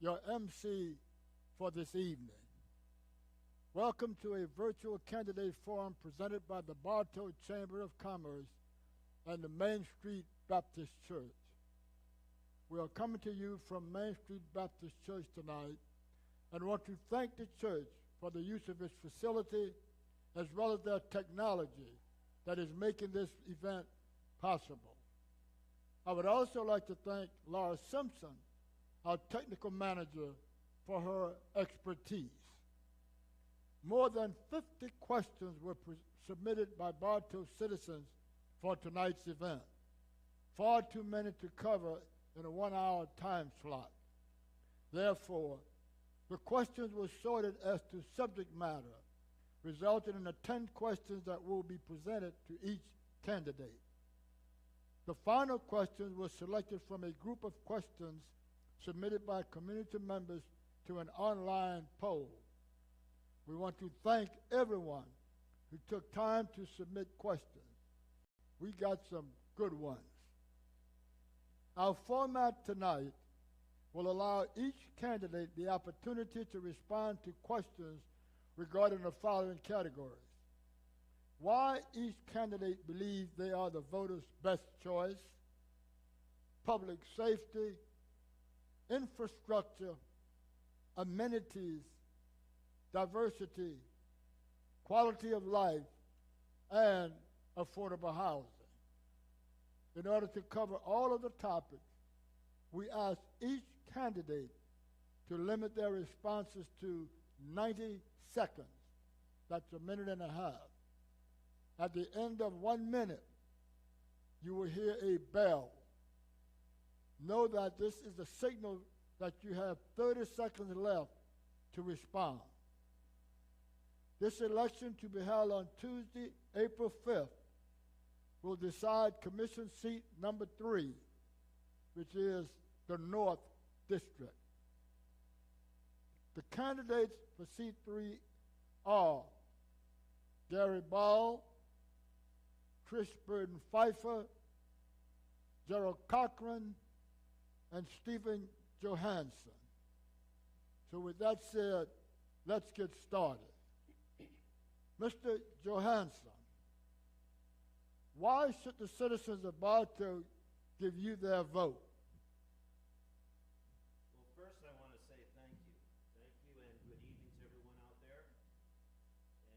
your MC for this evening. Welcome to a virtual candidate forum presented by the Bartow Chamber of Commerce and the Main Street Baptist Church. We are coming to you from Main Street Baptist Church tonight and want to thank the church for the use of its facility as well as their technology that is making this event possible. I would also like to thank Laura Simpson, our technical manager, for her expertise. More than 50 questions were submitted by Bartow citizens for tonight's event, far too many to cover in a 1-hour time slot. Therefore, the questions were sorted as to subject matter, resulting in the 10 questions that will be presented to each candidate. The final questions were selected from a group of questions submitted by community members to an online poll. We want to thank everyone who took time to submit questions. We got some good ones. Our format tonight will allow each candidate the opportunity to respond to questions regarding the following categories: why each candidate believes they are the voter's best choice, public safety, infrastructure, amenities, diversity, quality of life, and affordable housing. In order to cover all of the topics, we ask each candidate to limit their responses to 90 seconds. That's a minute and a half. At the end of 1 minute, you will hear a bell. Know that this is a signal that you have 30 seconds left to respond. This election, to be held on Tuesday, April 5th, will decide Commission Seat number 3, which is the North District. The candidates for Seat 3 are Gary Ball, Trish Burton Pfeiffer, Gerald Cochran, and Stephen Johansson. So with that said, let's get started. Mr. Johansson, why should the citizens of Bartow give you their vote? Well, first I want to say thank you. Thank you and good evening to everyone out there.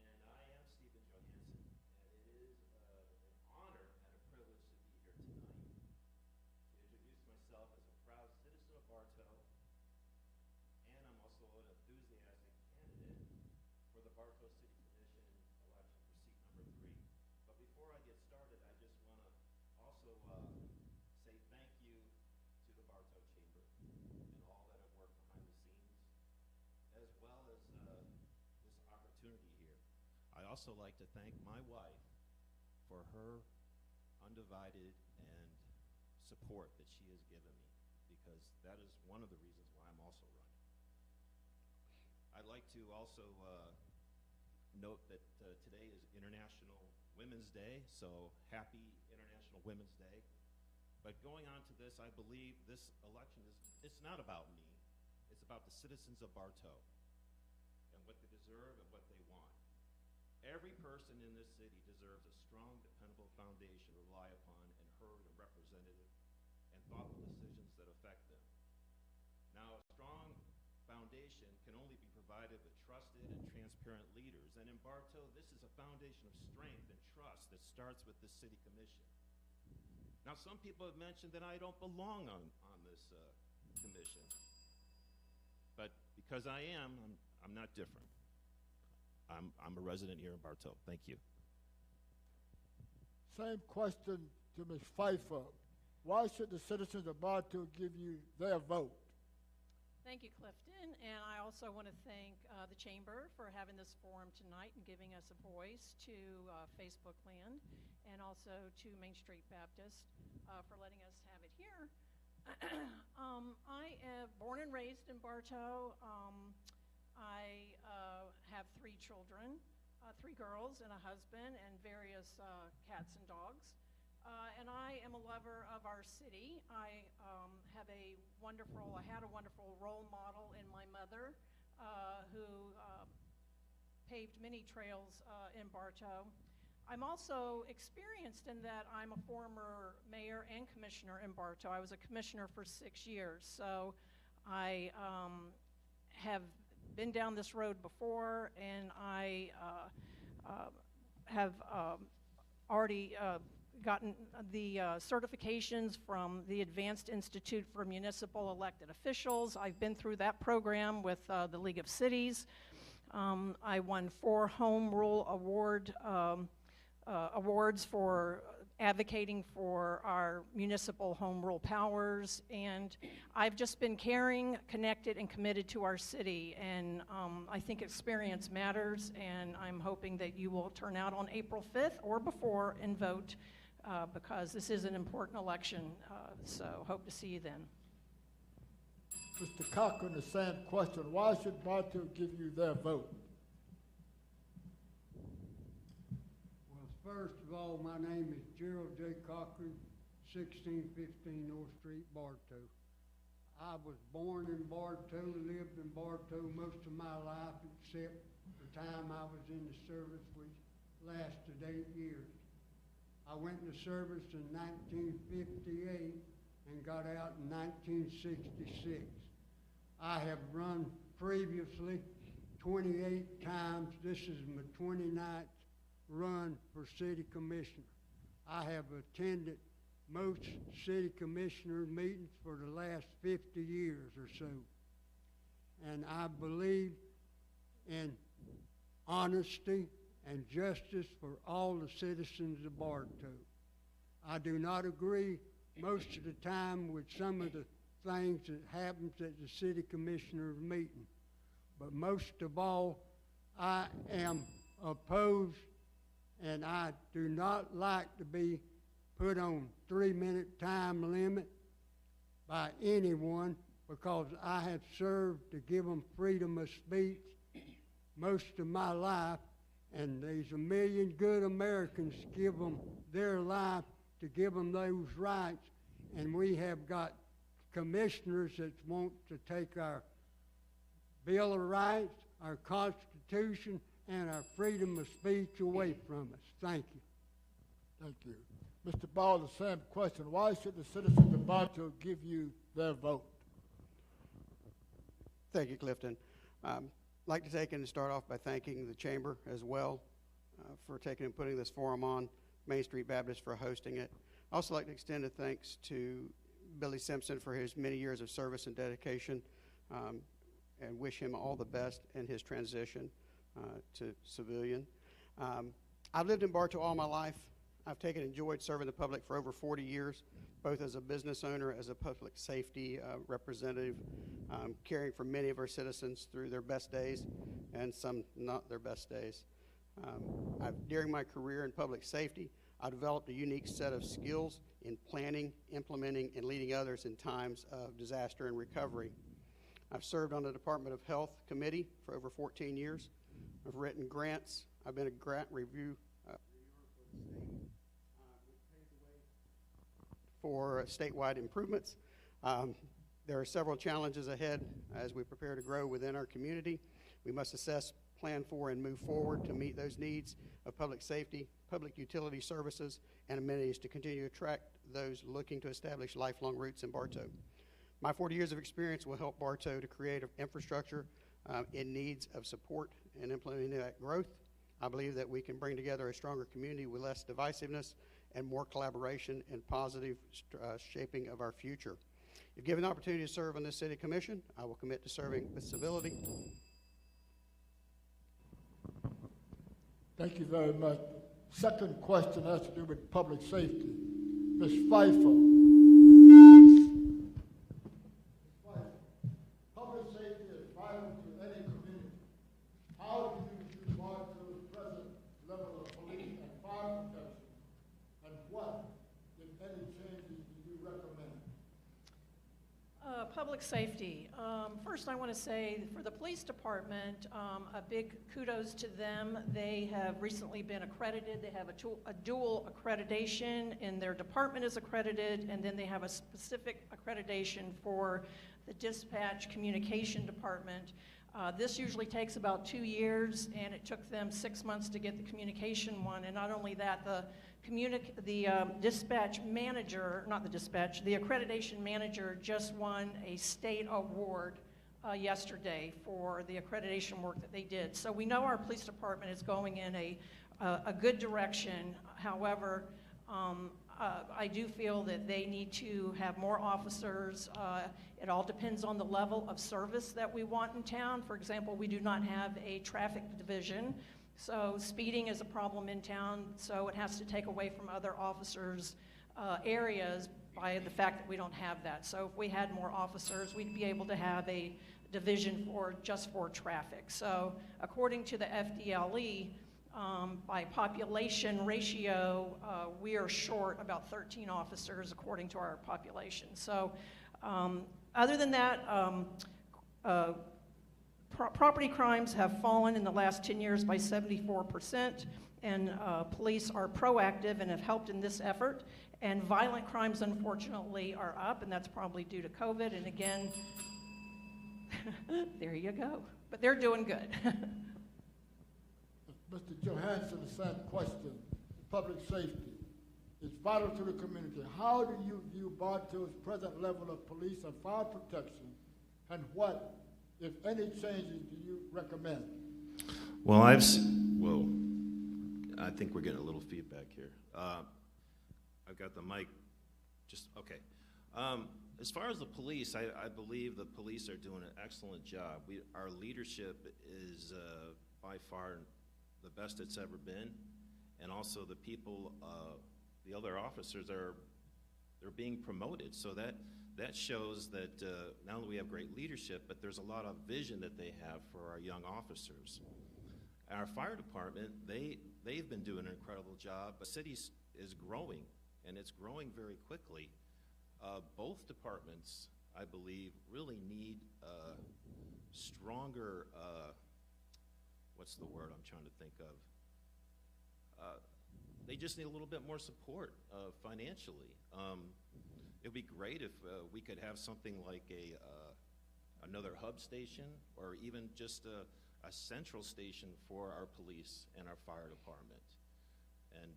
And I am Stephen Johansson, and it is an honor and a privilege to be here tonight to introduce myself as a proud citizen of Bartow, and I'm also an enthusiastic candidate for the Bartow City Commission election for seat number 3. But before I get started, I just want to also say thank you to the Bartow Chamber and all that have worked behind the scenes, as well as this opportunity here. I also like to thank my wife for her undivided and support that she has given me, because that is one of the reasons why I'm also running. I'd like to also note that today is International Women's Day, so happy International Women's Day. But going on to this, I believe this election it's not about me. It's about the citizens of Bartow and what they deserve and what they want. Every person in this city deserves a strong, dependable foundation to rely upon and heard and represented and thoughtful decisions that affect them. Now, a strong foundation can only be provided with trusted and transparent leaders. And in Bartow, this is a foundation of strength and trust that starts with the City Commission. Now, some people have mentioned that I don't belong on this commission. But because I am, I'm not different. I'm a resident here in Bartow. Thank you. Same question to Ms. Pfeiffer. Why should the citizens of Bartow give you their vote? Thank you, Clifton, and I also want to thank the Chamber for having this forum tonight and giving us a voice, to Facebook Land, and also to Main Street Baptist for letting us have it here. I am born and raised in Bartow. I have 3 children, 3 girls and a husband, and various cats and dogs. And I am a lover of our city. I had a wonderful role model in my mother, who paved many trails in Bartow. I'm also experienced in that I'm a former mayor and commissioner in Bartow. I was a commissioner for 6 years, so I have been down this road before, and I have already gotten the certifications from the Advanced Institute for Municipal Elected Officials. I've been through that program with the League of Cities. I won 4 Home Rule awards for advocating for our municipal home rule powers, and I've just been caring, connected, and committed to our city, and I think experience matters, and I'm hoping that you will turn out on April 5th or before and vote, because this is an important election, so hope to see you then. Mr. Cochran, the same question. Why should Bartow give you their vote? Well, first of all, my name is Gerald J. Cochran, 1615 North Street, Bartow. I was born in Bartow, lived in Bartow most of my life, except the time I was in the service, which lasted 8 years. I went into service in 1958 and got out in 1966. I have run previously 28 times. This is my 29th run for city commissioner. I have attended most city commissioner meetings for the last 50 years or so. And I believe in honesty and justice for all the citizens of Bartow. I do not agree most of the time with some of the things that happens at the city commissioner's meeting. But most of all, I am opposed, and I do not like to be put on 3-minute time limit by anyone, because I have served to give them freedom of speech most of my life, and there's a million good Americans give them their life to give them those rights, and we have got commissioners that want to take our Bill of Rights, our Constitution, and our freedom of speech away from us. Thank you. Thank you. Mr. Ball, the same question. Why should the citizens of Bartow give you their vote? Thank you, Clifton. I'd like to take and start off by thanking the Chamber as well for taking and putting this forum on, Main Street Baptist for hosting it. I'd also like to extend a thanks to Billy Simpson for his many years of service and dedication, and wish him all the best in his transition to civilian. I've lived in Bartow all my life. I've enjoyed serving the public for over 40 years, both as a business owner, as a public safety representative, caring for many of our citizens through their best days and some not their best days. During my career in public safety, I developed a unique set of skills in planning, implementing, and leading others in times of disaster and recovery. I've served on the Department of Health Committee for over 14 years. I've written grants. I've been a grant reviewer for statewide improvements. There are several challenges ahead as we prepare to grow within our community. We must assess, plan for, and move forward to meet those needs of public safety, public utility services, and amenities to continue to attract those looking to establish lifelong roots in Bartow. My 40 years of experience will help Bartow to create an infrastructure in needs of support and implementing that growth. I believe that we can bring together a stronger community with less divisiveness and more collaboration and positive shaping of our future. If given the opportunity to serve on this city commission, I will commit to serving with civility. Thank you very much. Second question has to do with public safety. Ms. Pfeiffer. Public safety is vital to any community. How do you view Bartow's present level of police and fire protection, and what, if any, changes do you recommend? Public Public safety. First, I want to say for the police department, a big kudos to them. They have recently been accredited. They have a dual accreditation, and their department is accredited, and then they have a specific accreditation for the dispatch communication department. This usually takes about 2 years, and it took them 6 months to get the communication one. And not only that, the dispatch manager, not the dispatch, the accreditation manager just won a state award yesterday for the accreditation work that they did. So we know our police department is going in a good direction. However, I do feel that they need to have more officers. It all depends on the level of service that we want in town. For example, we do not have a traffic division. So speeding is a problem in town, so it has to take away from other officers' areas by the fact that we don't have that. So if we had more officers, we'd be able to have a division just for traffic. So according to the FDLE, by population ratio, we are short about 13 officers according to our population. So other than that, property crimes have fallen in the last 10 years by 74%, and police are proactive and have helped in this effort. And violent crimes, unfortunately, are up, and that's probably due to COVID. And again, there you go. But they're doing good. Mr. Johansson, the same question. Public safety is vital to the community. How do you view Bartow's present level of police and fire protection, and what, if any, changes do you recommend? Well, I think we're getting a little feedback here. I've got the mic. Okay. As far as the police, I believe the police are doing an excellent job. Our leadership is by far the best it's ever been, and also the people, the other officers they're being promoted. So that shows that not only we have great leadership, but there's a lot of vision that they have for our young officers. Our fire department, they've been doing an incredible job. The city is growing, and it's growing very quickly. Both departments, I believe, really need stronger, what's the word I'm trying to think of? They just need a little bit more support financially. It would be great if we could have something like another hub station, or even just a central station for our police and our fire department. And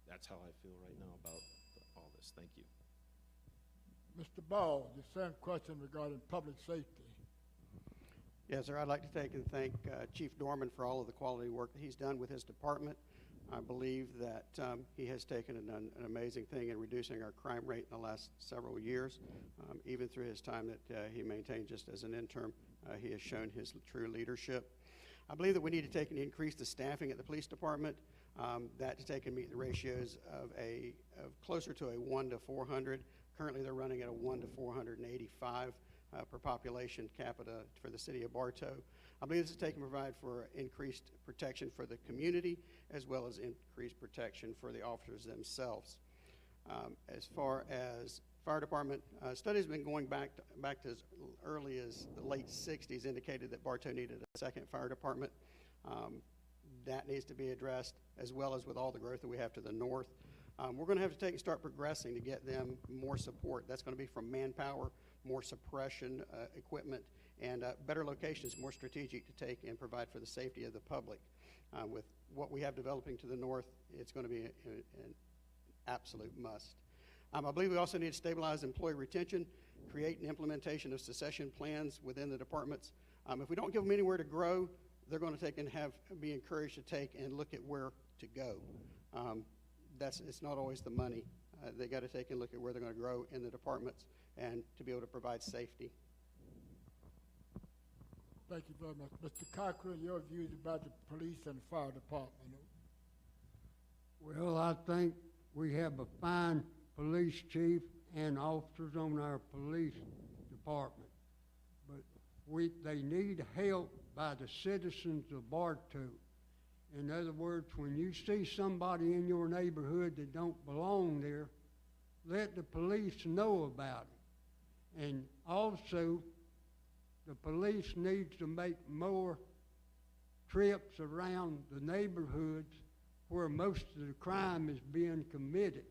that's how I feel right now about all this. Thank you. Mr. Ball, the same question regarding public safety. Yes, sir. I'd like to take and thank Chief Dorman for all of the quality work that he's done with his department. I believe that he has taken and done an amazing thing in reducing our crime rate in the last several years. Even through his time that he maintained just as an intern, he has shown his true leadership. I believe that we need to take and increase the staffing at the police department, that to take and meet the ratios of closer to a 1 to 400. Currently, they're running at a 1 to 485 per population capita for the city of Bartow. I believe this is taken to provide for increased protection for the community, as well as increased protection for the officers themselves. As far as fire department, studies have been going back to as early as the late 60s indicated that Bartow needed a second fire department. That needs to be addressed, as well as with all the growth that we have to the north. We're going to have to take and start progressing to get them more support. That's going to be from manpower, more suppression equipment, and better locations, more strategic to take and provide for the safety of the public. With what we have developing to the north, it's going to be an absolute must. I believe we also need to stabilize employee retention, create an implementation of succession plans within the departments. If we don't give them anywhere to grow, they're going to take and be encouraged to take and look at where to go. It's not always the money. They got to take and look at where they're going to grow in the departments and to be able to provide safety. Thank you very much. Mr. Cochran, your views about the police and fire department. Well, I think we have a fine police chief and officers on our police department, but they need help by the citizens of Bartow. In other words, when you see somebody in your neighborhood that don't belong there, let the police know about And also, the police needs to make more trips around the neighborhoods where most of the crime is being committed.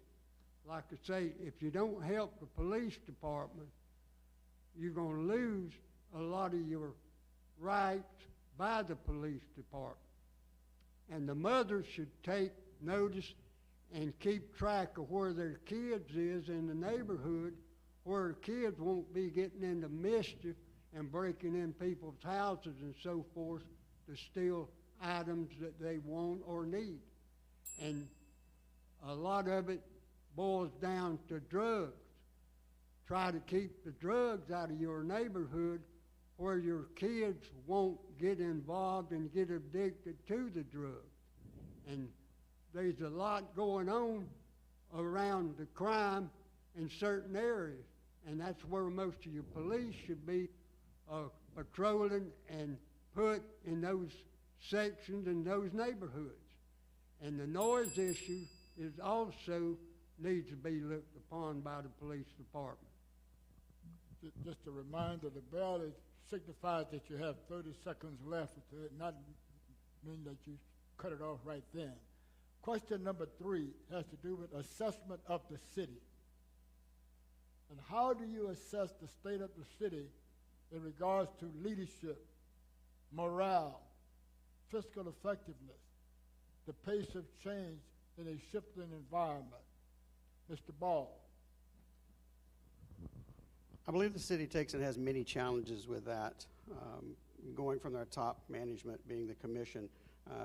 Like I say, if you don't help the police department, you're going to lose a lot of your rights by the police department. And the mothers should take notice and keep track of where their kids is in the neighborhood, where kids won't be getting into mischief and breaking in people's houses and so forth to steal items that they want or need. And a lot of it boils down to drugs. Try to keep the drugs out of your neighborhood where your kids won't get involved and get addicted to the drugs. And there's a lot going on around the crime in certain areas, and that's where most of your police should be patrolling and put in those sections in those neighborhoods. And the noise issue is also needs to be looked upon by the police department. Just a reminder, the bell signifies that you have 30 seconds left to it, not mean that you cut it off right then. Question number 3 has to do with assessment of the city. And how do you assess the state of the city in regards to leadership, morale, fiscal effectiveness, the pace of change in a shifting environment? Mr. Ball. I believe the city takes and has many challenges with that, going from their top management, being the commission,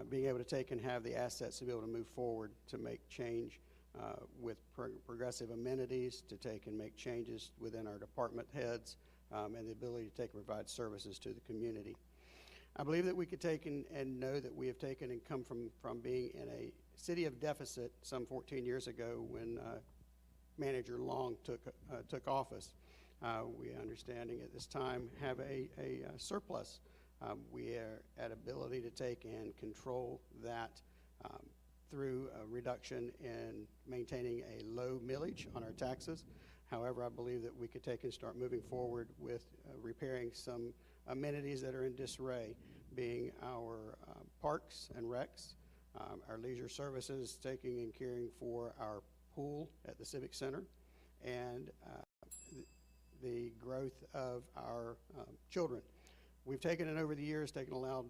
being able to take and have the assets to be able to move forward to make change with progressive amenities, to take and make changes within our department heads, and the ability to take and provide services to the community. I believe that we could take and know that we have taken and come from being in a city of deficit some 14 years ago when Manager Long took office. We, understanding at this time, have a surplus. We are at ability to take and control that through a reduction in maintaining a low millage on our taxes. However, I believe that we could take and start moving forward with repairing some amenities that are in disarray, being our parks and recs, our leisure services, taking and caring for our pool at the Civic Center, and the growth of our children. We've taken it over the years, allowed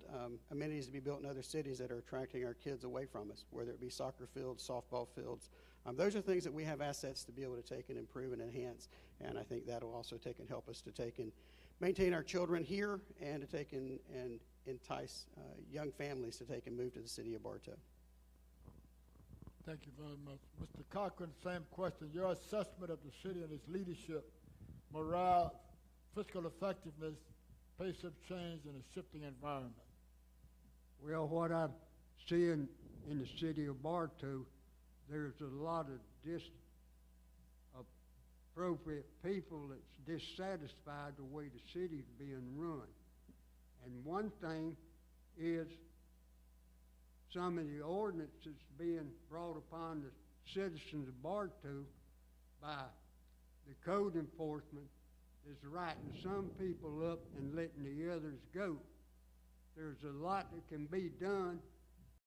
amenities to be built in other cities that are attracting our kids away from us, whether it be soccer fields, softball fields. Those are things that we have assets to be able to take and improve and enhance, and I think that will also take and help us to take and maintain our children here and to take and entice young families to take and move to the city of Bartow. Thank you very much. Mr. Cochran, same question. Your assessment of the city and its leadership, morale, fiscal effectiveness, pace of change in a shifting environment. Well, what I'm seeing in the city of Bartow, there's a lot of appropriate people that's dissatisfied the way the city's being run. And one thing is some of the ordinances being brought upon the citizens of Bartow by the code enforcement is writing some people up and letting the others go. There's a lot that can be done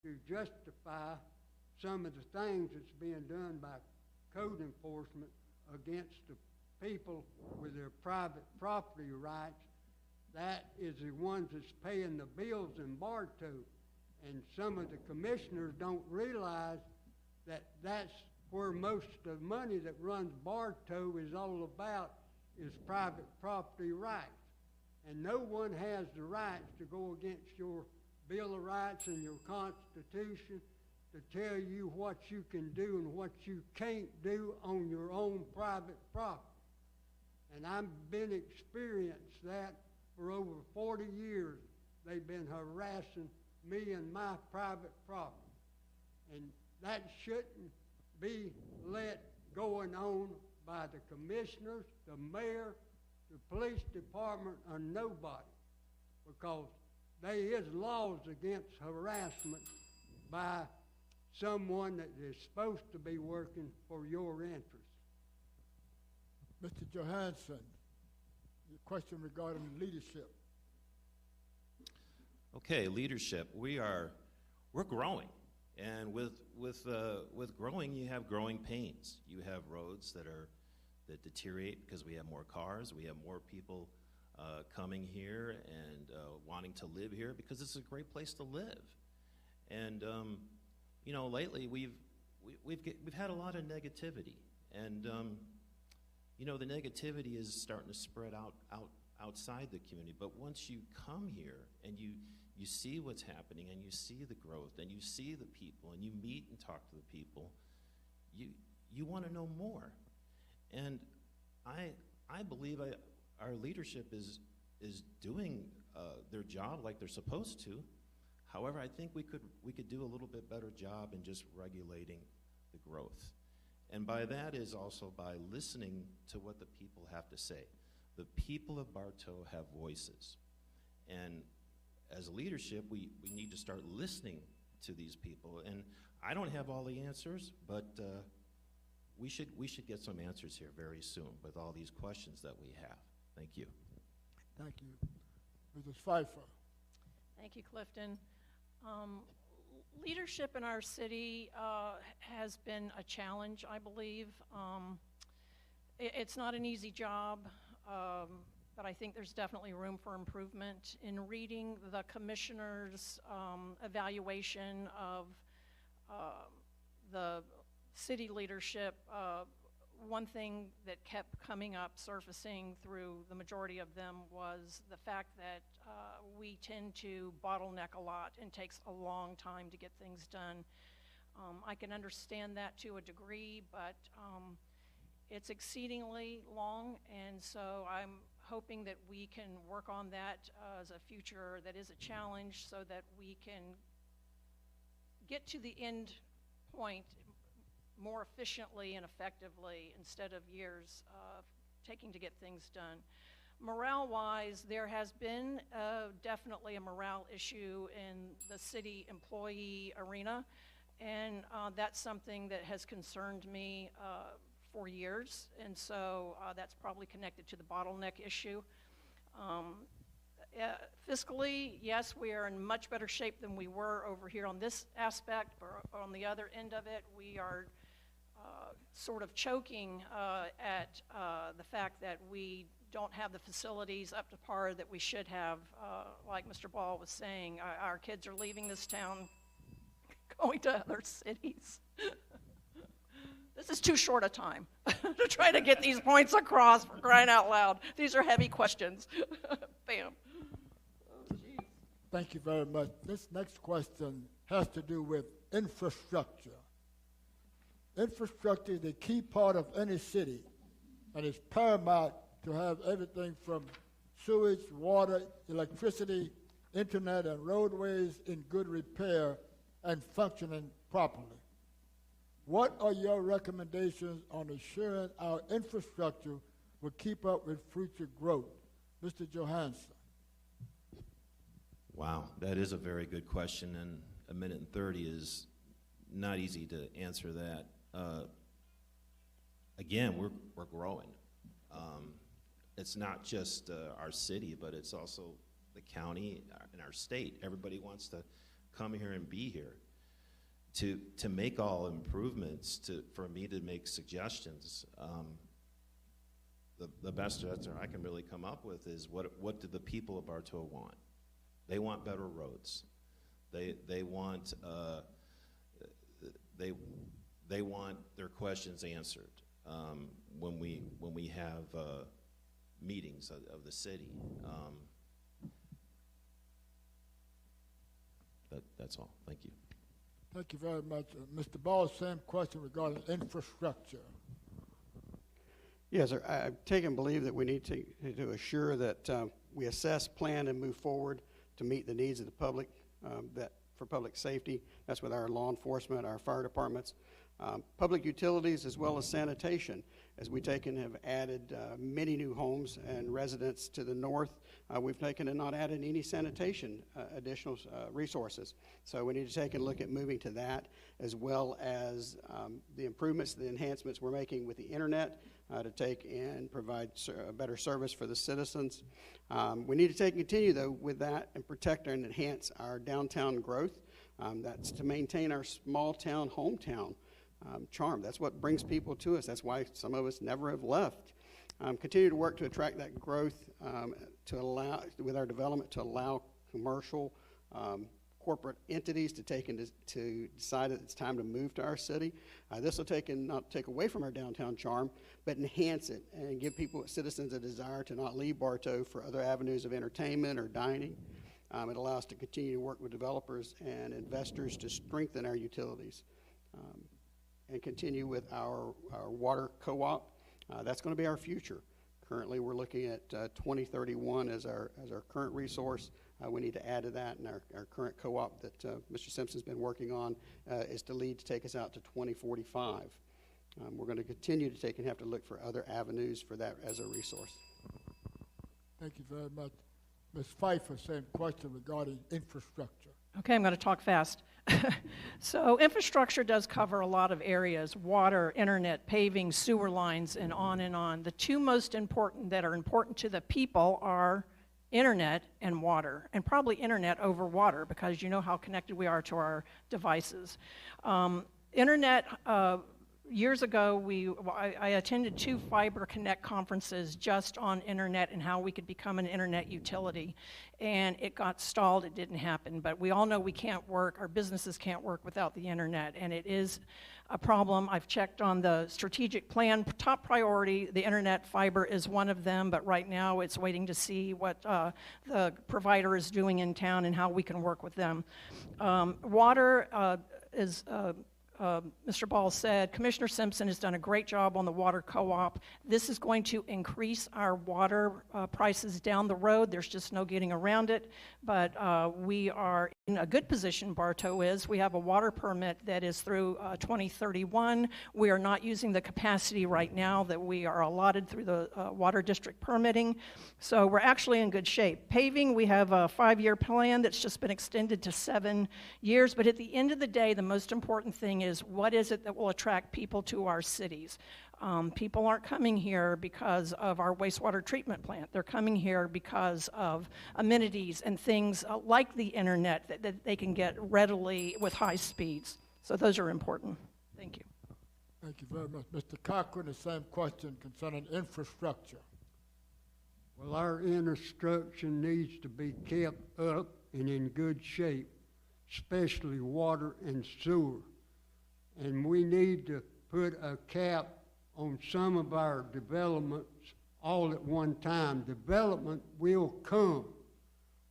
to justify some of the things that's being done by code enforcement against the people with their private property rights. That is the ones that's paying the bills in Bartow. And some of the commissioners don't realize that that's where most of the money that runs Bartow is all about, is private property rights. And no one has the rights to go against your Bill of Rights and your Constitution to tell you what you can do and what you can't do on your own private property. And I've been experienced that for over 40 years. They've been harassing me and my private property. And that shouldn't be let going on by the commissioners, the mayor, the police department, or nobody, because there is laws against harassment by someone that is supposed to be working for your interests. Mr. Johansson, Your question regarding leadership. Okay, leadership. We're growing, and with growing, you have growing pains. You have roads that deteriorate because we have more cars. We have more people coming here and wanting to live here because it's a great place to live. And you know, lately we've had a lot of negativity, and you know, the negativity is starting to spread outside the community. But once you come here and you see what's happening, and you see the growth, and you see the people, and you meet and talk to the people, you want to know more. And I believe our leadership is doing their job like they're supposed to. However, I think we could do a little bit better job in just regulating the growth. And by that is also by listening to what the people have to say. The people of Bartow have voices. And as a leadership, we need to start listening to these people. And I don't have all the answers, but we should get some answers here very soon with all these questions that we have. Thank you. Thank you. Mrs. Pfeiffer. Thank you, Clifton. Leadership in our city has been a challenge, I believe. It's not an easy job, but I think there's definitely room for improvement. In reading the commissioner's evaluation of the city leadership, one thing that kept coming up, surfacing through the majority of them, was the fact that we tend to bottleneck a lot and takes a long time to get things done. I can understand that to a degree, but it's exceedingly long, and so I'm hoping that we can work on that as a future that is a challenge, so that we can get to the end point more efficiently and effectively instead of years taking to get things done. Morale-wise, there has been definitely a morale issue in the city employee arena, and that's something that has concerned me for years, and so that's probably connected to the bottleneck issue. Fiscally, yes, we are in much better shape than we were over here on this aspect, but on the other end of it, we are sort of choking at the fact that we don't have the facilities up to par that we should have. Like Mr. Ball was saying, our kids are leaving this town, going to other cities. This is too short a time to try to get these points across, for crying out loud. These are heavy questions. Bam. Oh, geez. Thank you very much. This next question has to do with infrastructure. Infrastructure is a key part of any city, and it's paramount to have everything from sewage, water, electricity, internet, and roadways in good repair and functioning properly. What are your recommendations on ensuring our infrastructure will keep up with future growth? Mr. Johansson. Wow, that is a very good question, and a minute and 30 is not easy to answer that. Again, we're growing. It's not just our city, but it's also the county and our state. Everybody wants to come here and be here. To make all improvements, for me to make suggestions, the best answer I can really come up with is what do the people of Bartow want? They want better roads. They want they want their questions answered when we have meetings of the city. That's all. Thank you. Thank you very much. Mr. Ball, same question regarding infrastructure. Yes, sir. I take and believe that we need to assure that we assess, plan, and move forward to meet the needs of the public, that for public safety. That's with our law enforcement, our fire departments, Public utilities as well as sanitation, as we have added many new homes and residents to the north. We've taken and not added any sanitation additional resources. So we need to take a look at moving to that, as well as the improvements, the enhancements we're making with the internet to take and provide a better service for the citizens. We need to take and continue, though, with that and protect and enhance our downtown growth. That's to maintain our small town, hometown charm. That's what brings people to us. That's why some of us never have left. Continue to work to attract that growth to allow, with our development, to allow commercial corporate entities to take and to decide that it's time to move to our city. This will take and not take away from our downtown charm, but enhance it and give people, citizens, a desire to not leave Bartow for other avenues of entertainment or dining. It allows us to continue to work with developers and investors to strengthen our utilities and continue with our water co-op. That's going to be our future. Currently, we're looking at 2031 as our current resource. We need to add to that, and our current co-op that Mr. Simpson's been working on is to lead to take us out to 2045. We're going to continue to take and have to look for other avenues for that as a resource. Thank you very much. Ms. Pfeiffer, same question regarding infrastructure. Okay, I'm going to talk fast. So infrastructure does cover a lot of areas: water, internet, paving, sewer lines, and on and on. The two most important that are important to the people are internet and water, and probably internet over water, because you know how connected we are to our devices. Internet, years ago, I attended 2 Fiber Connect conferences just on internet and how we could become an internet utility, and it got stalled. It didn't happen, but we all know we can't work, our businesses can't work without the internet, and it is a problem. I've checked on the strategic plan. Top priority, the internet fiber is one of them, but right now it's waiting to see what the provider is doing in town and how we can work with them. Water is Mr. Ball said, Commissioner Simpson has done a great job on the water co-op. This is going to increase our water prices down the road. There's just no getting around it, but we are in a good position, Bartow is. We have a water permit that is through 2031. We are not using the capacity right now that we are allotted through the water district permitting, so we're actually in good shape. Paving, we have a 5-year plan that's just been extended to 7 years, but at the end of the day, the most important thing is what is it that will attract people to our cities. People aren't coming here because of our wastewater treatment plant. They're coming here because of amenities and things like the internet that they can get readily with high speeds. So those are important. Thank you. Thank you very much. Mr. Cochran, the same question concerning infrastructure. Well, our infrastructure needs to be kept up and in good shape, especially water and sewer. And we need to put a cap on some of our developments all at one time. Development will come,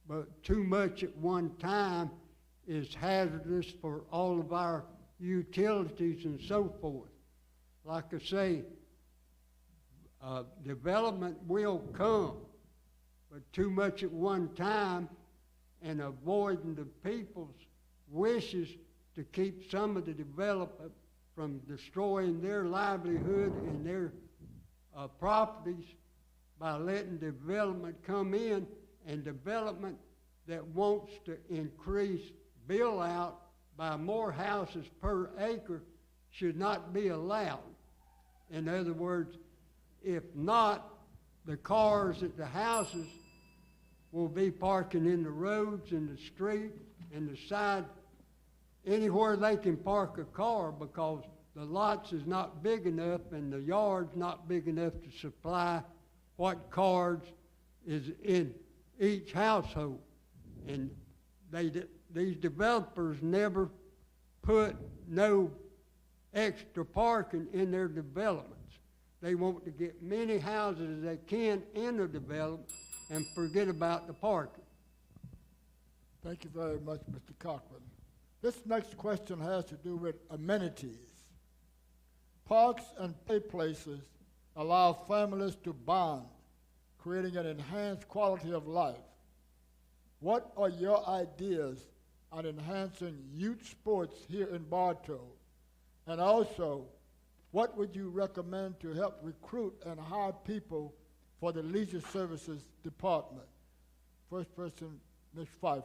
but too much at one time is hazardous for all of our utilities and so forth. Like I say, development will come, but too much at one time and avoiding the people's wishes to keep some of the development from destroying their livelihood and their properties by letting development come in, and development that wants to increase bill out by more houses per acre should not be allowed. In other words, if not, the cars at the houses will be parking in the roads and the street and the side, anywhere they can park a car, because the lots is not big enough and the yard's not big enough to supply what cars is in each household. And these developers never put no extra parking in their developments. They want to get many houses as they can in the development and forget about the parking. Thank you very much, Mr. Cochran. This next question has to do with amenities. Parks and play places allow families to bond, creating an enhanced quality of life. What are your ideas on enhancing youth sports here in Bartow? And also, what would you recommend to help recruit and hire people for the Leisure Services Department? First person, Ms. Pfeiffer.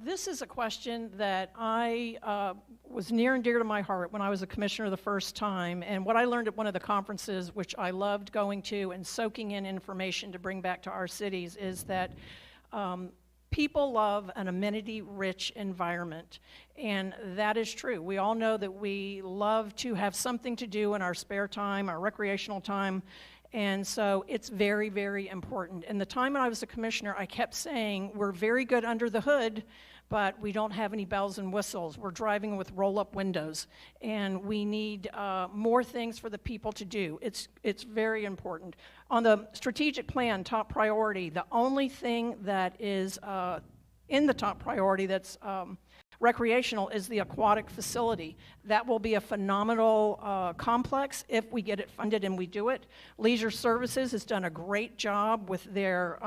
This is a question that I was near and dear to my heart when I was a commissioner the first time. And what I learned at one of the conferences, which I loved going to and soaking in information to bring back to our cities, is that people love an amenity-rich environment. And that is true. We all know that we love to have something to do in our spare time, our recreational time. And so it's very, very important. And the time when I was a commissioner, I kept saying, we're very good under the hood, but we don't have any bells and whistles. We're driving with roll-up windows, and we need more things for the people to do. It's very important. On the strategic plan, top priority, the only thing that is in the top priority that's recreational is the aquatic facility. That will be a phenomenal complex if we get it funded and we do it. Leisure Services has done a great job with their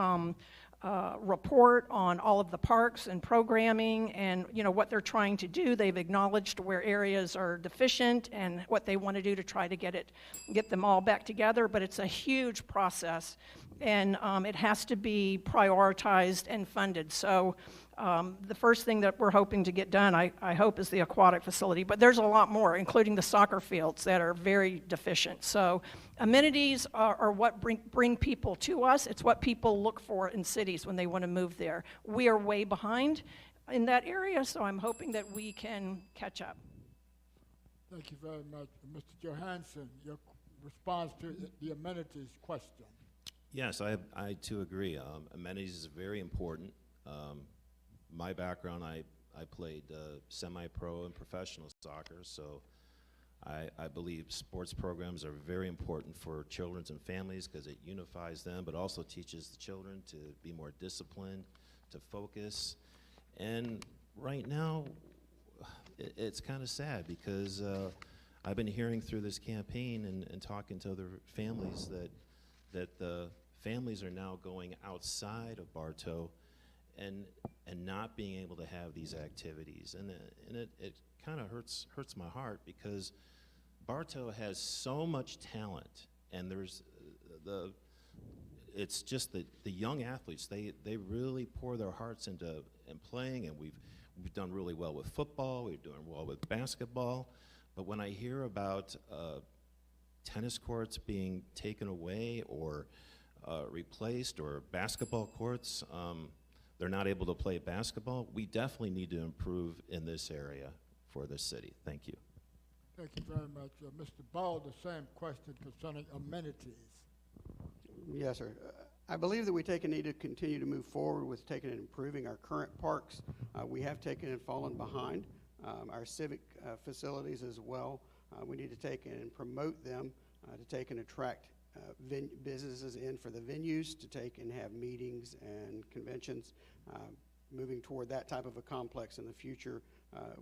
report on all of the parks and programming and what they're trying to do. They've acknowledged where areas are deficient and what they want to do to try to get them all back together, but it's a huge process, and it has to be prioritized and funded. So the first thing that we're hoping to get done, I hope, is the aquatic facility. But there's a lot more, including the soccer fields that are very deficient. So amenities are what bring people to us. It's what people look for in cities when they want to move there. We are way behind in that area, so I'm hoping that we can catch up. Thank you very much. Mr. Johansson, your response to the amenities question. Yes, I too agree. Amenities is very important. My background, I played semi-pro and professional soccer, so I believe sports programs are very important for children and families because it unifies them, but also teaches the children to be more disciplined, to focus. And right now, it's kind of sad because I've been hearing through this campaign and talking to other families that the families are now going outside of Bartow and not being able to have these activities, and it kind of hurts my heart because Bartow has so much talent, and it's just the young athletes, they really pour their hearts into playing, and we've done really well with football, we're doing well with basketball, but when I hear about tennis courts being taken away or replaced, or basketball courts, they're not able to play basketball, we definitely need to improve in this area for this city. Thank you. Thank you very much. Mr. Ball, the same question concerning amenities. Yes, sir. I believe that we need to continue to move forward with taking and improving our current parks. We have taken and fallen behind. Our civic facilities as well. We need to take and promote them to take and attract businesses in for the venues, to take and have meetings and conventions. Moving toward that type of a complex in the future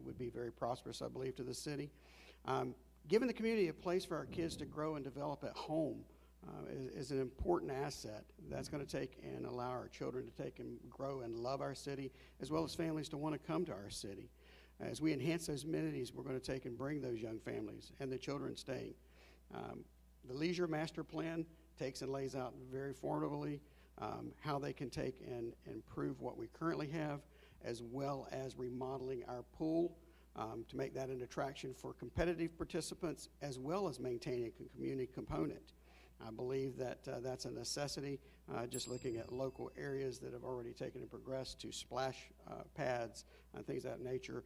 would be very prosperous, I believe, to the city. Giving the community a place for our kids to grow and develop at home is an important asset that's going to take and allow our children to take and grow and love our city, as well as families to want to come to our city. As we enhance those amenities, we're going to take and bring those young families and the children staying. The Leisure Master Plan takes and lays out very formidably how they can take and improve what we currently have, as well as remodeling our pool to make that an attraction for competitive participants, as well as maintaining a community component. I believe that that's a necessity, just looking at local areas that have already taken and progressed to splash pads and things of that nature.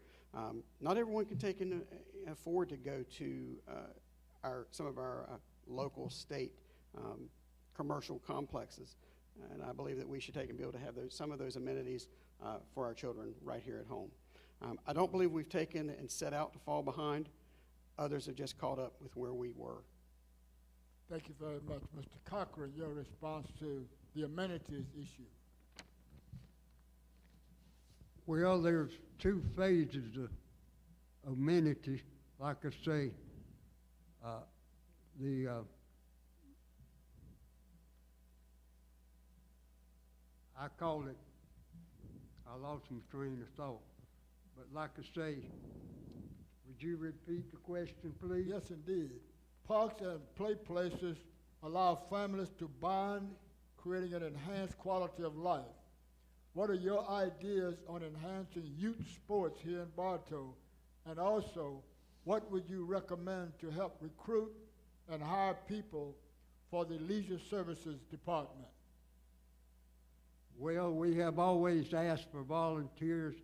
Not everyone can take and afford to go to some of our local state commercial complexes, and I believe that we should take and be able to have some of those amenities for our children right here at home. I don't believe we've taken and set out to fall behind. Others have just caught up with where we were. Thank you very much. Mr. Cochran, your response to the amenities issue. Well, there's two phases of amenities. Like I say, I call it, I lost my train of thought, but like I say, we Would you repeat the question, please? Yes, indeed. Parks and play places allow families to bond, creating an enhanced quality of life. What are your ideas on enhancing youth sports here in Bartow? And also, what would you recommend to help recruit and hire people for the Leisure Services Department? Well, we have always asked for volunteers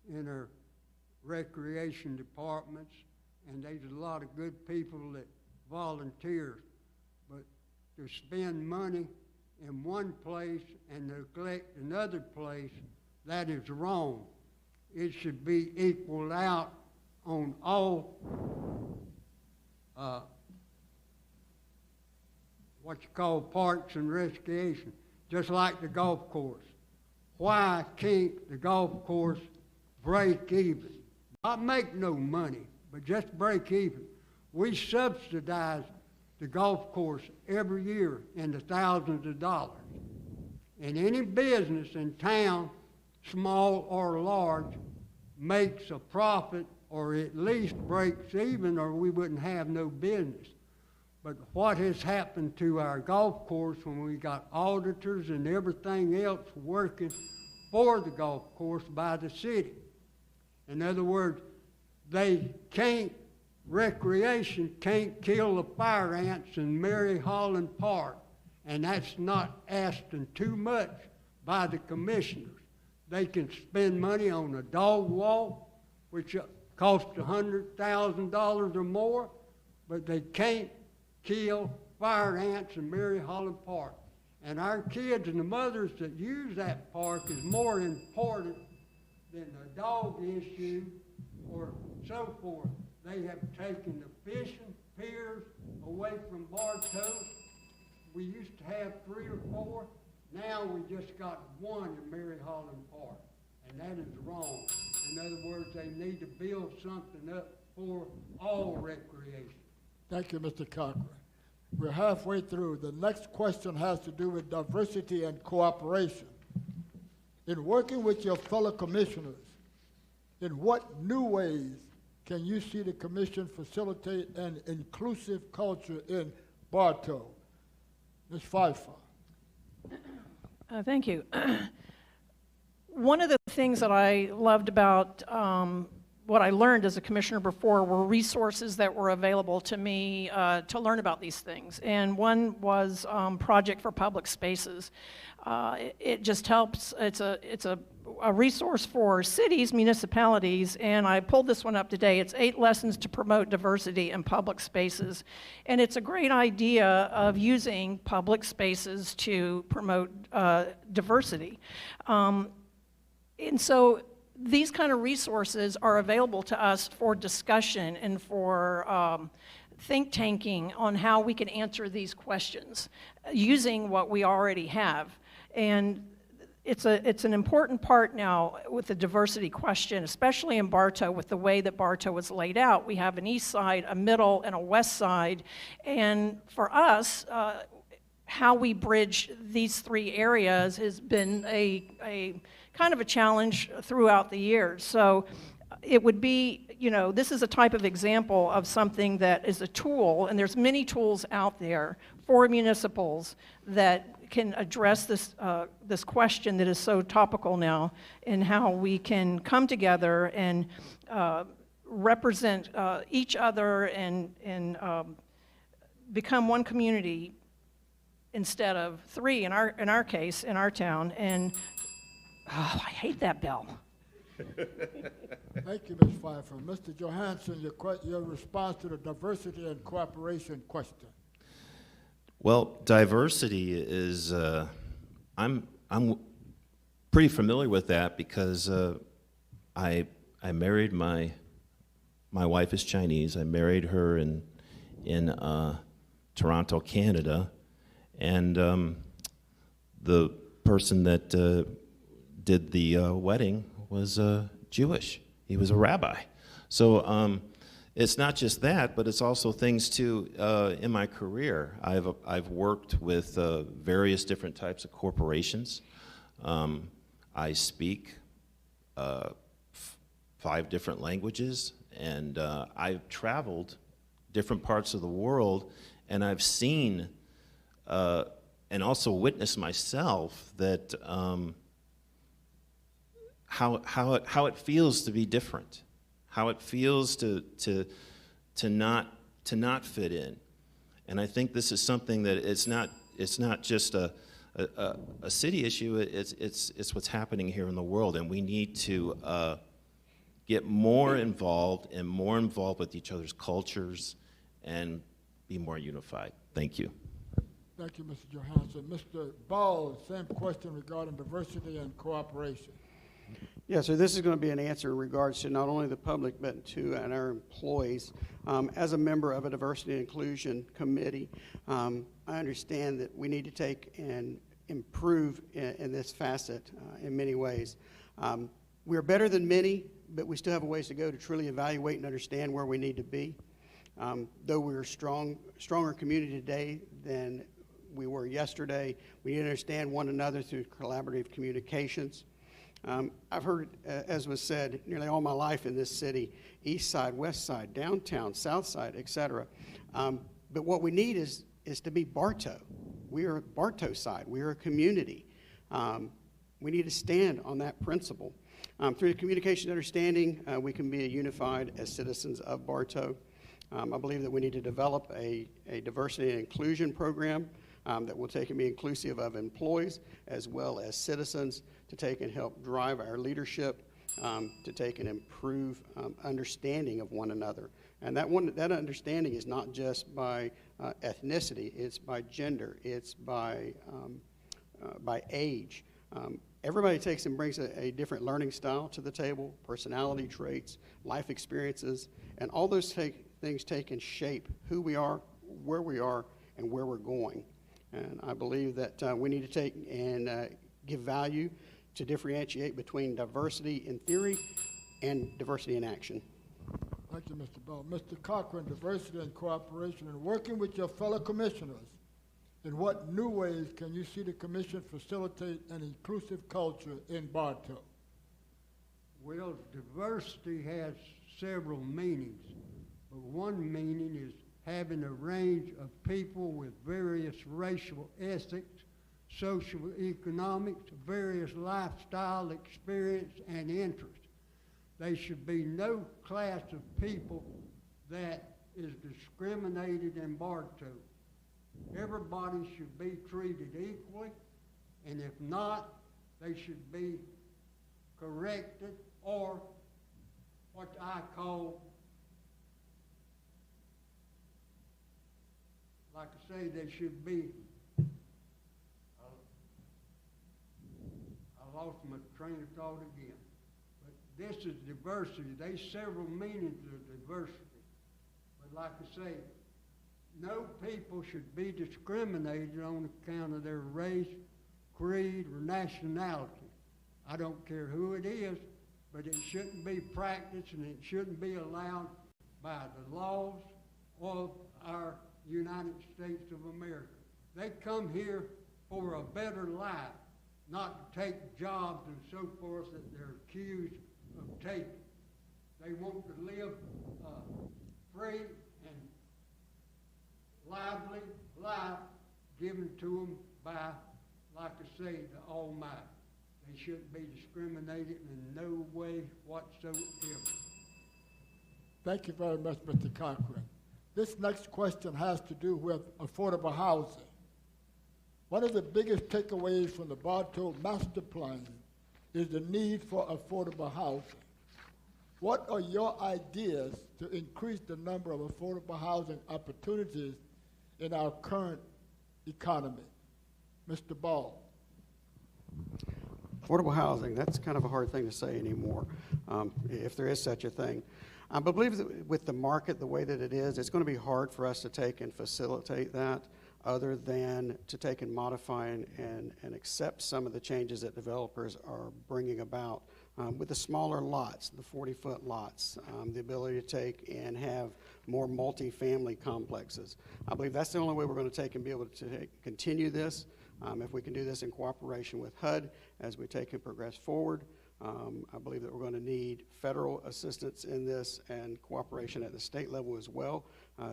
in our recreation departments, and there's a lot of good people that volunteer. But to spend money in one place and neglect another place, that is wrong. It should be equaled out on all what you call parks and recreation, just like the golf course. Why can't the golf course break even? Not make no money, but just break even. We subsidize the golf course every year in the thousands of dollars. And any business in town, small or large, makes a profit or at least breaks even, or we wouldn't have no business. But what has happened to our golf course when we got auditors and everything else working for the golf course by the city? In other words, recreation can't kill the fire ants in Mary Holland Park, and that's not asking too much by the commissioners. They can spend money on a dog walk, which costs $100,000 or more, but they can't kill fire ants in Mary Holland Park. And our kids and the mothers that use that park is more important than the dog issue or so forth. They have taken the fishing piers away from Bartow. We used to have 3 or 4. Now we just got 1 in Mary Holland Park, and that is wrong. In other words, they need to build something up for all recreation. Thank you, Mr. Cochran. We're halfway through. The next question has to do with diversity and cooperation. In working with your fellow commissioners, in what new ways can you see the commission facilitate an inclusive culture in Bartow? Ms. Pfeiffer. Thank you. One of the things that I loved about what I learned as a commissioner before were resources that were available to me to learn about these things. And one was Project for Public Spaces. It just helps. It's a resource for cities, municipalities, and I pulled this one up today. It's 8 lessons to promote diversity in public spaces. And it's a great idea of using public spaces to promote diversity. And so these kind of resources are available to us for discussion and for think tanking on how we can answer these questions using what we already have. And it's an important part now with the diversity question, especially in Bartow with the way that Bartow is laid out. We have an east side, a middle, and a west side. And for us, how we bridge these 3 areas has been a kind of a challenge throughout the years. So it would be, this is a type of example of something that is a tool, and there's many tools out there for municipals that can address this question that is so topical now, and how we can come together and represent each other and become one community instead of 3 in our case, in our town. And I hate that bell. Thank you, Ms. Pfeiffer. Mr. Johansson, your response to the diversity and cooperation question. Well, diversity is, I'm pretty familiar with that because I married my wife is Chinese. I married her in Toronto, Canada, and the person that did the wedding was Jewish. He was a rabbi. So it's not just that, but it's also things too. In my career, I've worked with various different types of corporations. I speak 5 different languages, And I've traveled different parts of the world, and I've seen and also witnessed myself that how it feels to be different, how it feels to not fit in. And I think this is something that it's not just a city issue. It's what's happening here in the world, and we need to get more involved with each other's cultures and be more unified. Thank you. Thank you, Mr. Johansson. Mr. Ball, same question regarding diversity and cooperation. Yeah, so this is going to be an answer in regards to not only the public, but to our employees. As a member of a diversity and inclusion committee, I understand that we need to take and improve in this facet in many ways. We're better than many, but we still have a ways to go to truly evaluate and understand where we need to be. Though we're a stronger community today than we were yesterday, we need to understand one another through collaborative communications. I've heard, as was said, nearly all my life in this city, east side, west side, downtown, south side, etc. But what we need is to be Bartow. We are Bartow side. We are a community. We need to stand on that principle. Through the communication and understanding, we can be unified as citizens of Bartow. I believe that we need to develop a diversity and inclusion program that will take and be inclusive of employees as well as citizens to take and help drive our leadership, to take and improve understanding of one another. And that understanding is not just by ethnicity, it's by gender, it's by age. Everybody takes and brings a different learning style to the table, personality traits, life experiences, and all those things take and shape who we are, and where we're going. And I believe that we need to take and give value to differentiate between diversity in theory and diversity in action. Thank you, Mr. Ball. Mr. Cochran, diversity and cooperation and working with your fellow commissioners. In what new ways can you see the commission facilitate an inclusive culture in Bartow? Well, diversity has several meanings, but one meaning is having a range of people with various racial ethics, social, economics, various lifestyle experience and interests. There should be no class of people that is discriminated in Bartow. Everybody should be treated equally, and if not, they should be corrected, or what I call, like I say, they should be, I lost my train of thought again. But this is diversity. There's several meanings of diversity. But like I say, no people should be discriminated on account of their race, creed, or nationality. I don't care who it is, but it shouldn't be practiced and it shouldn't be allowed by the laws of our United States of America. They come here for a better life, not to take jobs and so forth that they're accused of taking. They want to live free and lively life given to them by, like I say, the Almighty. They shouldn't be discriminated in no way whatsoever. Thank you very much, Mr. Cochran. This next question has to do with affordable housing. One of the biggest takeaways from the Bartow Master Plan is the need for affordable housing. What are your ideas to increase the number of affordable housing opportunities in our current economy? Mr. Ball. Affordable housing, that's kind of a hard thing to say anymore, if there is such a thing. I believe that with the market the way that it is, it's going to be hard for us to take and facilitate that other than to take and modify and accept some of the changes that developers are bringing about with the smaller lots, the 40-foot lots, the ability to take and have more multi-family complexes. I believe that's the only way we're going to take and be able to continue this. If we can do this in cooperation with HUD as we take and progress forward, I believe that we're going to need federal assistance in this and cooperation at the state level as well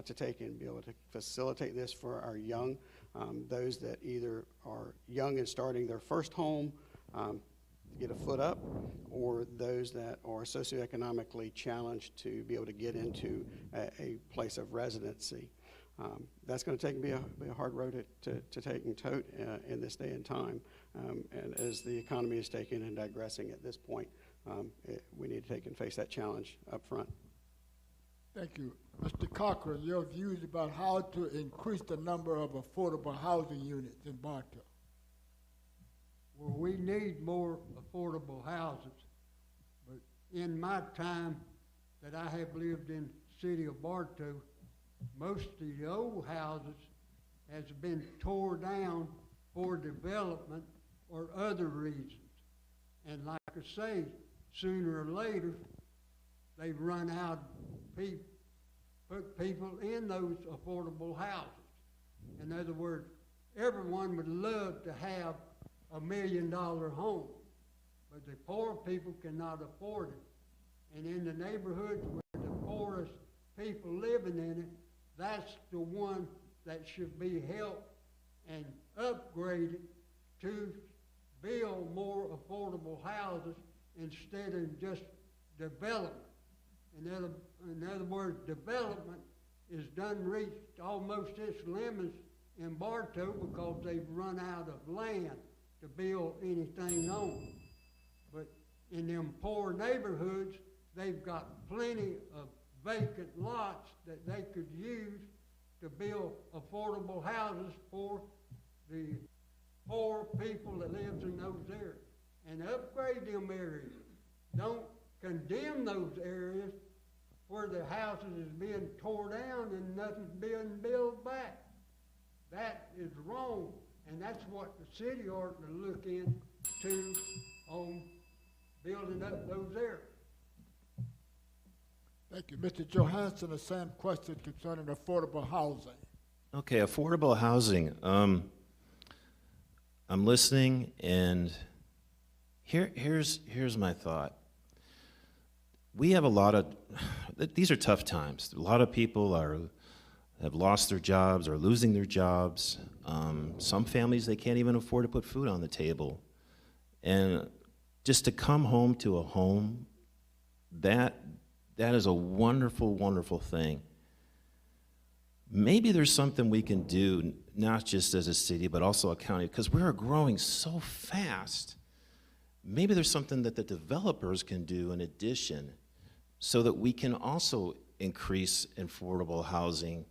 to take and be able to facilitate this for our young, those that either are young and starting their first home, get a foot up, or those that are socioeconomically challenged to be able to get into a place of residency. That's going to be a hard road to take and tote in this day and time. And as the economy is taking and digressing at this point, we need to take and face that challenge up front. Thank you. Mr. Cochran, your views about how to increase the number of affordable housing units in Bartow. Well, we need more affordable houses, but in my time that I have lived in the city of Bartow, most of the old houses has been tore down for development or other reasons. And like I say, sooner or later, they run out of people, put people in those affordable houses. In other words, everyone would love to have $1 million home, but the poor people cannot afford it. And in the neighborhoods where the poorest people living in it, that's the one that should be helped and upgraded to build more affordable houses instead of just development. In other words, development is done reached almost its limits in Bartow because they've run out of land to build anything on. But in them poor neighborhoods, they've got plenty of vacant lots that they could use to build affordable houses for the poor people that lives in those areas. And upgrade them areas. Don't condemn those areas where the houses is being tore down and nothing's being built back. That is wrong. And that's what the city ought to look into on building up those areas. Thank you. Mr. Johansson, the same question concerning affordable housing. Okay, affordable housing. I'm listening, and here's my thought. We have a lot of, these are tough times. A lot of people have lost their jobs or losing their jobs. Some families, they can't even afford to put food on the table. And just to come home to a home, that is a wonderful, wonderful thing. Maybe there's something we can do, not just as a city, but also a county, because we're growing so fast. Maybe there's something that the developers can do in addition so that we can also increase affordable housing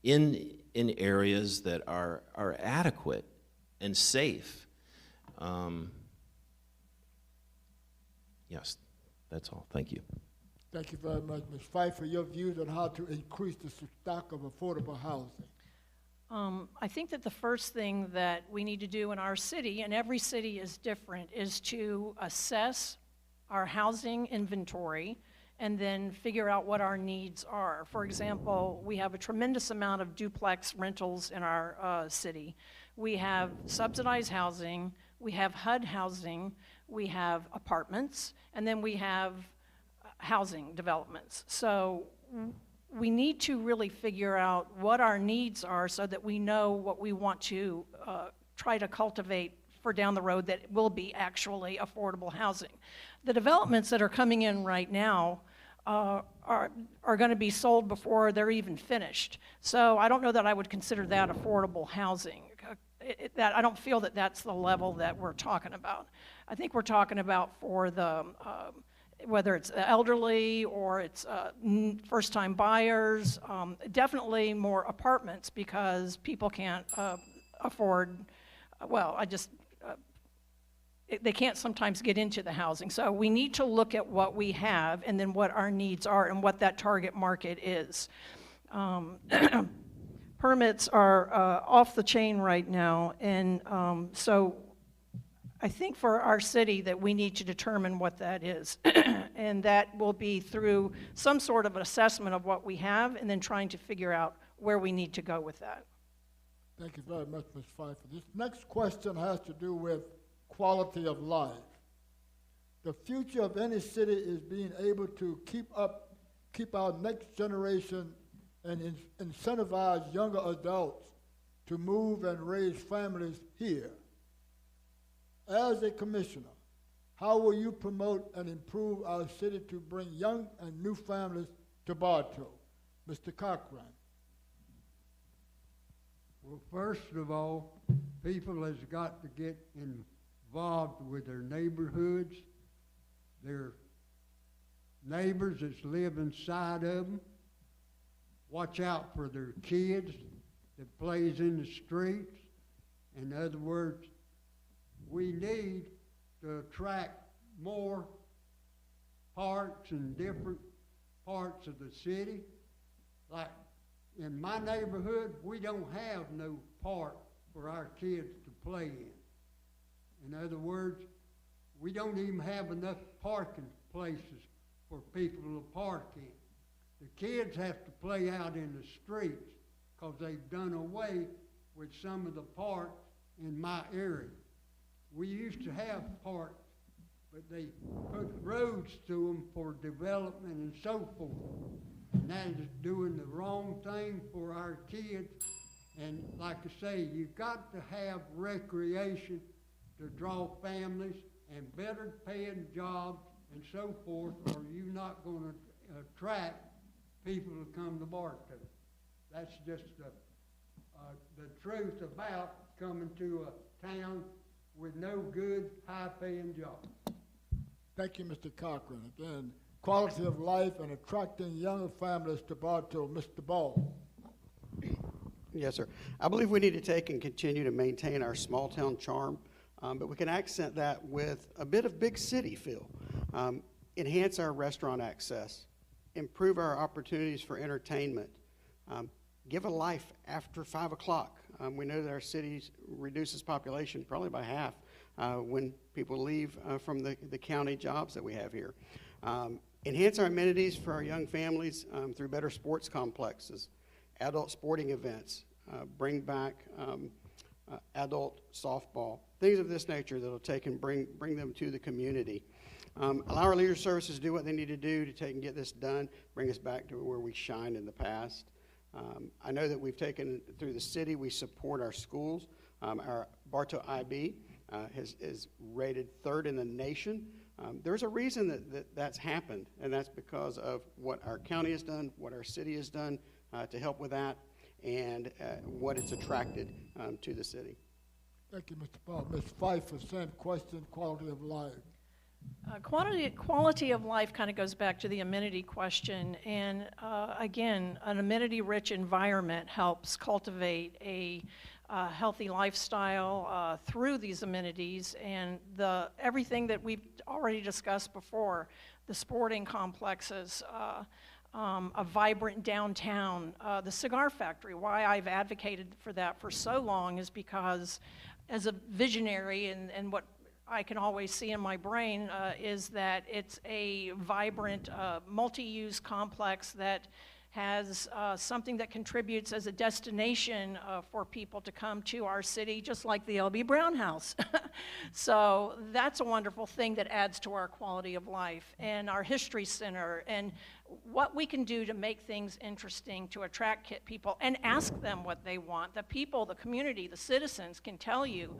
in areas that are adequate and safe. Yes, that's all. Thank you. Thank you very much, Ms. Pfeiffer. Your views on how to increase the stock of affordable housing. I think that the first thing that we need to do in our city, and every city is different, is to assess our housing inventory and then figure out what our needs are. For example, we have a tremendous amount of duplex rentals in our city. We have subsidized housing, we have HUD housing, we have apartments, and then we have housing developments. So we need to really figure out what our needs are so that we know what we want to try to cultivate for down the road that will be actually affordable housing. The developments that are coming in right now are going to be sold before they're even finished. So I don't know that I would consider that affordable housing. I don't feel that that's the level that we're talking about. I think we're talking about for the whether it's elderly or it's first-time buyers, definitely more apartments because people can't afford, they can't sometimes get into the housing. So we need to look at what we have and then what our needs are and what that target market is. Permits are off the chain right now, and so I think for our city that we need to determine what that is. And that will be through some sort of assessment of what we have and then trying to figure out where we need to go with that. Thank you very much, Ms. Pfeiffer. This next question has to do with quality of life. The future of any city is being able to keep our next generation and incentivize younger adults to move and raise families here. As a commissioner, how will you promote and improve our city to bring young and new families to Bartow? Mr. Cochran. Well, first of all, people has got to get involved with their neighborhoods, their neighbors that live inside of them. Watch out for their kids that plays in the streets. In other words, we need to attract more parks in different parts of the city. Like in my neighborhood, we don't have no park for our kids to play in. In other words, we don't even have enough parking places for people to park in. The kids have to play out in the streets because they've done away with some of the parks in my area. We used to have parks, but they put roads to them for development and so forth. And that is doing the wrong thing for our kids. And like I say, you've got to have recreation to draw families and better paying jobs and so forth, or you're not going to attract people to come to Bartow. That's just the truth about coming to a town with no good, high-paying jobs. Thank you, Mr. Cochran. Again, quality of life and attracting younger families to Bartow. Mr. Ball. Yes, sir. I believe we need to take and continue to maintain our small-town charm, but we can accent that with a bit of big city feel. Enhance our restaurant access, improve our opportunities for entertainment, give a life after 5 o'clock. We know that our city reduces population probably by half when people leave from the county jobs that we have here. Enhance our amenities for our young families through better sports complexes, adult sporting events, bring back adult softball, things of this nature that will take and bring them to the community. Allow our leader services to do what they need to do to take and get this done, bring us back to where we shined in the past. I know that we've taken through the city, we support our schools. Our Bartow IB is rated 3rd in the nation. There's a reason that's happened, and that's because of what our county has done, what our city has done to help with that, and what it's attracted to the city. Thank you, Mr. Ball. Ms. Pfeiffer, same question, quality of life. Quality of life kind of goes back to the amenity question, and again, an amenity-rich environment helps cultivate a healthy lifestyle through these amenities, and everything that we've already discussed before, the sporting complexes, a vibrant downtown, the cigar factory. Why I've advocated for that for so long is because as a visionary and what I can always see in my brain is that it's a vibrant multi-use complex that has something that contributes as a destination for people to come to our city, just like the L.B. Brown House. So that's a wonderful thing that adds to our quality of life, and our history center, and what we can do to make things interesting to attract people and ask them what they want. The people, the community, the citizens can tell you.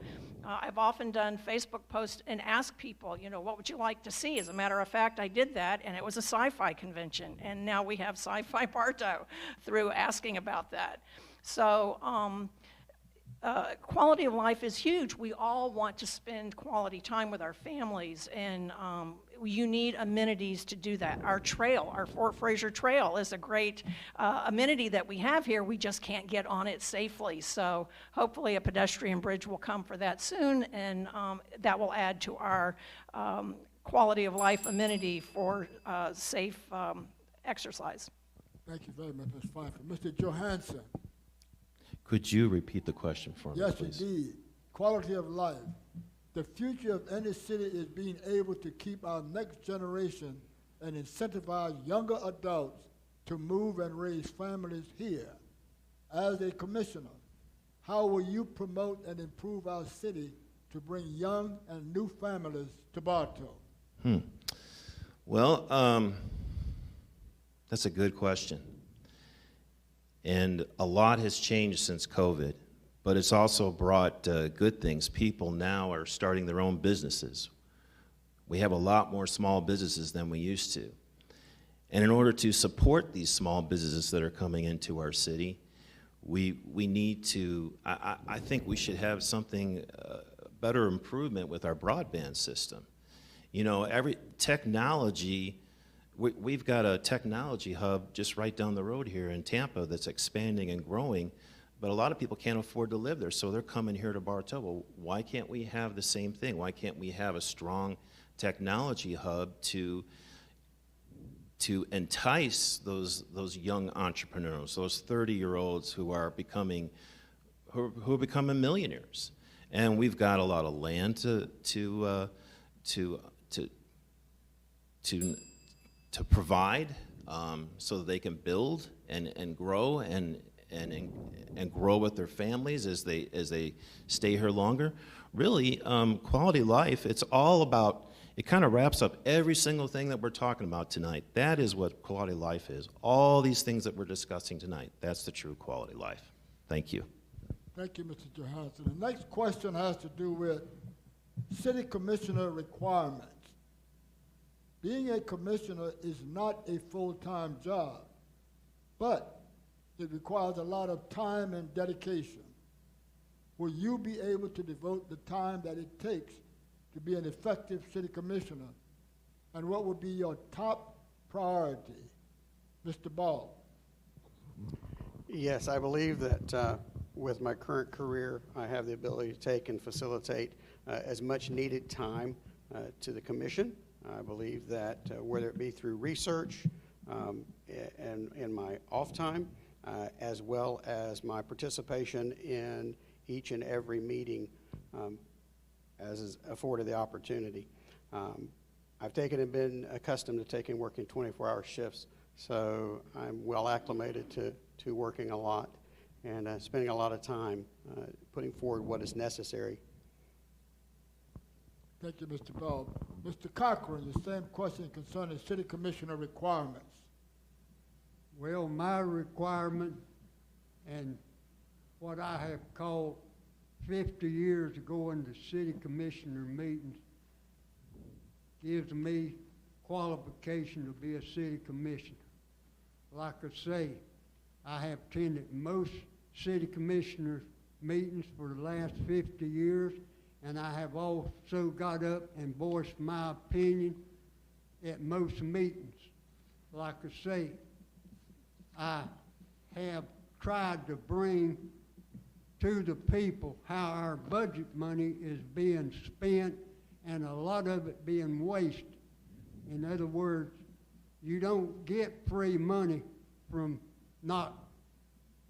I've often done Facebook posts and asked people, what would you like to see? As a matter of fact, I did that, and it was a sci-fi convention, and now we have Sci-Fi Bartow through asking about that. So quality of life is huge. We all want to spend quality time with our families, and you need amenities to do that. Our trail, our Fort Fraser Trail, is a great amenity that we have here. We just can't get on it safely. So hopefully a pedestrian bridge will come for that soon, and that will add to our quality of life amenity for safe exercise. Thank you very much, Ms. Pfeiffer. Mr. Johansson. Could you repeat the question for me, Yes, please? indeed. Quality of life. The future of any city is being able to keep our next generation and incentivize younger adults to move and raise families here. As a commissioner, how will you promote and improve our city to bring young and new families to Bartow? Well, that's a good question. And a lot has changed since COVID, but it's also brought good things. People now are starting their own businesses. We have a lot more small businesses than we used to. And in order to support these small businesses that are coming into our city, we need to, I think we should have something, better improvement with our broadband system. You know, every technology, we've got a technology hub just right down the road here in Tampa that's expanding and growing, but a lot of people can't afford to live there, so they're coming here to Bartow. Well, why can't we have the same thing? Why can't we have a strong technology hub to entice those young entrepreneurs, those 30-year-olds who are becoming millionaires? And we've got a lot of land to provide, so that they can build and grow and grow with their families as they stay here longer. Really, quality life, it's all about, it kind of wraps up every single thing that we're talking about tonight. That is what quality life is. All these things that we're discussing tonight, that's the true quality life. Thank you. Thank you, Mr. Johansson. The next question has to do with city commissioner requirements. Being a commissioner is not a full-time job, but it requires a lot of time and dedication. Will you be able to devote the time that it takes to be an effective city commissioner? And what would be your top priority, Mr. Ball? Yes, I believe that with my current career, I have the ability to take and facilitate as much needed time to the commission. I believe that whether it be through research and in my off time, as well as my participation in each and every meeting as is afforded the opportunity. I've taken and been accustomed to working 24-hour shifts, so I'm well acclimated to working a lot and spending a lot of time putting forward what is necessary. Thank you, Mr. Ball. Mr. Cochran, the same question concerning city commissioner requirements. Well, my requirement and what I have called 50 years of going to city commissioner meetings gives me qualification to be a city commissioner. Like I say, I have attended most city commissioner meetings for the last 50 years, and I have also got up and voiced my opinion at most meetings. Like I say, I have tried to bring to the people how our budget money is being spent and a lot of it being wasted. In other words, you don't get free money from not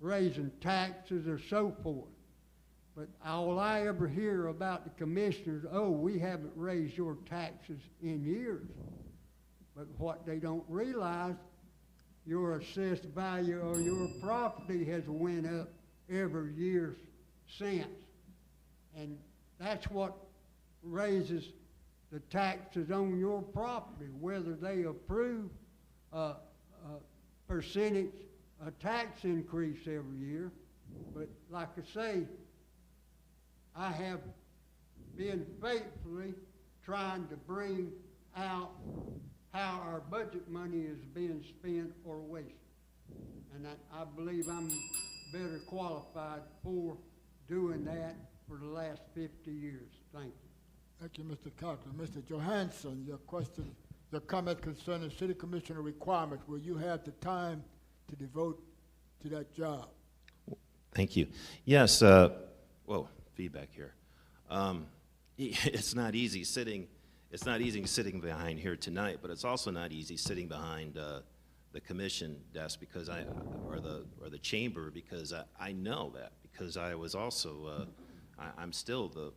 raising taxes or so forth. But all I ever hear about the commissioners, oh, we haven't raised your taxes in years. But what they don't realize, your assessed value of your property has went up every year since. And that's what raises the taxes on your property, whether they approve a percentage, a tax increase every year. But like I say, I have been faithfully trying to bring out how our budget money is being spent or wasted. And I believe I'm better qualified for doing that for the last 50 years. Thank you. Thank you, Mr. Cochran. Mr. Johansson, your question, your comment concerning city commissioner requirements. Will you have the time to devote to that job? Thank you. Yes, whoa, feedback here. It's not easy sitting sitting behind here tonight, but it's also not easy sitting behind the commission desk because or the chamber, because I know that, because I was also I'm still the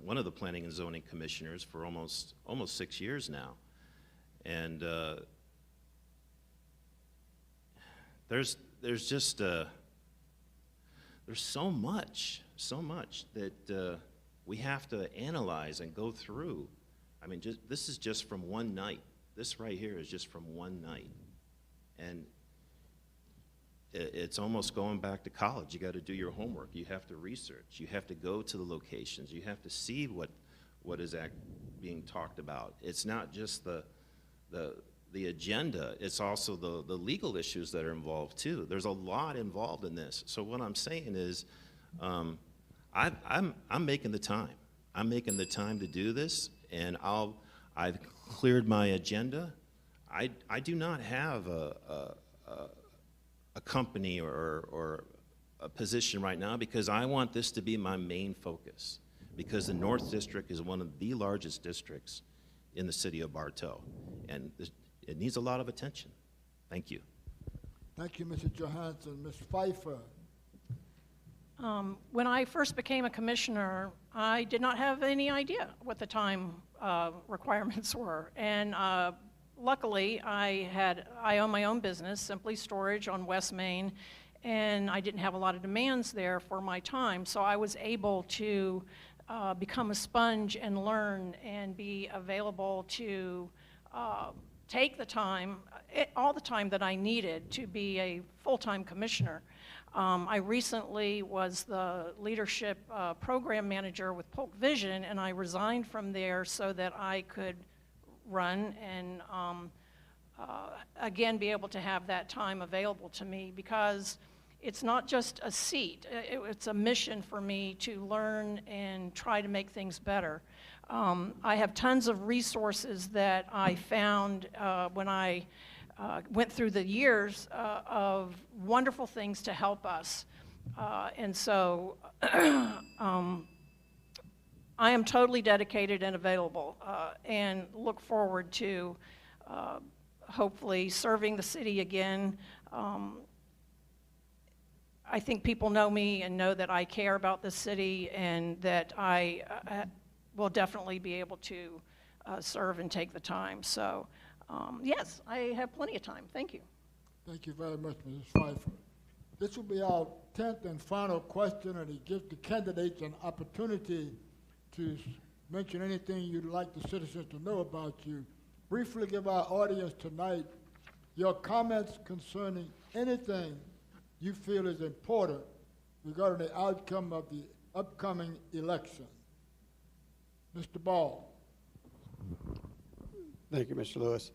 one of the planning and zoning commissioners for almost 6 years now, and there's just there's so much that We have to analyze and go through. I mean, this is just from one night. This right here is just from one night. And it's almost going back to college. You got to do your homework. You have to research. You have to go to the locations. You have to see what is being talked about. It's not just the agenda. It's also the legal issues that are involved too. There's a lot involved in this. So what I'm saying is, I'm making the time. I'm making the time to do this, and I've cleared my agenda. I do not have a company or a position right now because I want this to be my main focus, because the North District is one of the largest districts in the city of Bartow, and it needs a lot of attention. Thank you. Thank you, Mr. Johansson. Ms. Pfeiffer. When I first became a commissioner, I did not have any idea what the time requirements were. And luckily, I own my own business, Simply Storage on West Main, and I didn't have a lot of demands there for my time. So I was able to become a sponge and learn and be available to take the time, all the time that I needed to be a full-time commissioner. I recently was the leadership program manager with Polk Vision, and I resigned from there so that I could run and again be able to have that time available to me, because it's not just a seat. It's a mission for me to learn and try to make things better. I have tons of resources that I found when I went through the years of wonderful things to help us. And so I am totally dedicated and available and look forward to hopefully serving the city again. I think people know me and know that I care about the city, and that I will definitely be able to serve and take the time. So yes, I have plenty of time. Thank you. Thank you very much, Mrs. Pfeiffer. This will be our 10th and final question, and it gives the candidates an opportunity to mention anything you'd like the citizens to know about you. Briefly give our audience tonight your comments concerning anything you feel is important regarding the outcome of the upcoming election. Mr. Ball. Thank you, Mr. Lewis.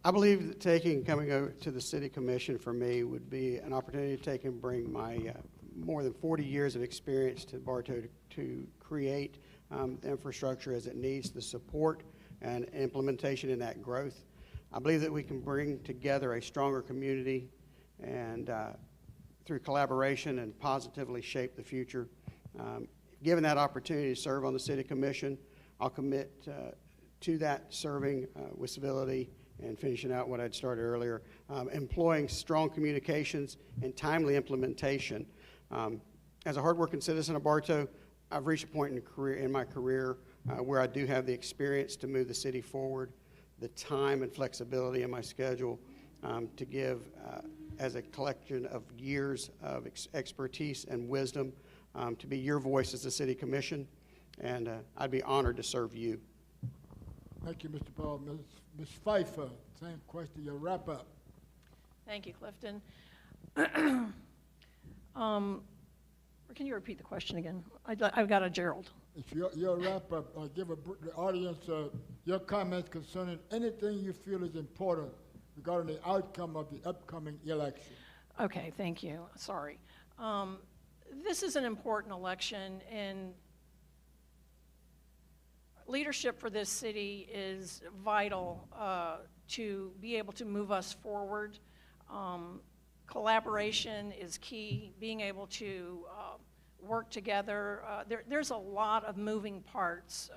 I believe that coming over to the City Commission for me would be an opportunity to take and bring my more than 40 years of experience to Bartow to create the infrastructure as it needs, the support and implementation in that growth. I believe that we can bring together a stronger community and through collaboration and positively shape the future. Given that opportunity to serve on the City Commission, I'll commit to that, serving with civility and finishing out what I'd started earlier, employing strong communications and timely implementation. As a hardworking citizen of Bartow, I've reached a point in my career where I do have the experience to move the city forward, the time and flexibility in my schedule to give as a collection of years of expertise and wisdom to be your voice as the City Commission, and I'd be honored to serve you. Thank you, Mr. Ball. Ms. Pfeiffer, same question, your wrap up. Thank you, Clifton. Can you repeat the question again? I've got a Gerald. It's your wrap up. Give the audience your comments concerning anything you feel is important regarding the outcome of the upcoming election. Okay, thank you. Sorry. This is an important election, and leadership for this city is vital to be able to move us forward. Collaboration is key, being able to work together. There's a lot of moving parts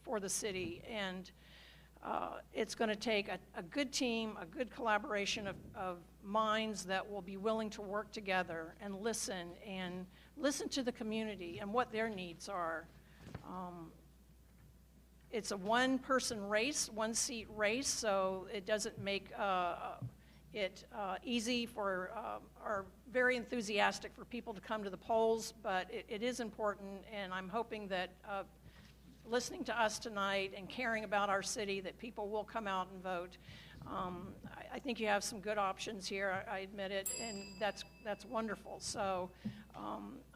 for the city, and it's going to take a good team, a good collaboration of minds that will be willing to work together and listen to the community and what their needs are. It's a one-person race, one-seat race, so it doesn't make it easy for, or very enthusiastic for people to come to the polls, but it is important, and I'm hoping that listening to us tonight and caring about our city, that people will come out and vote. I think you have some good options here, I admit it, and that's wonderful. So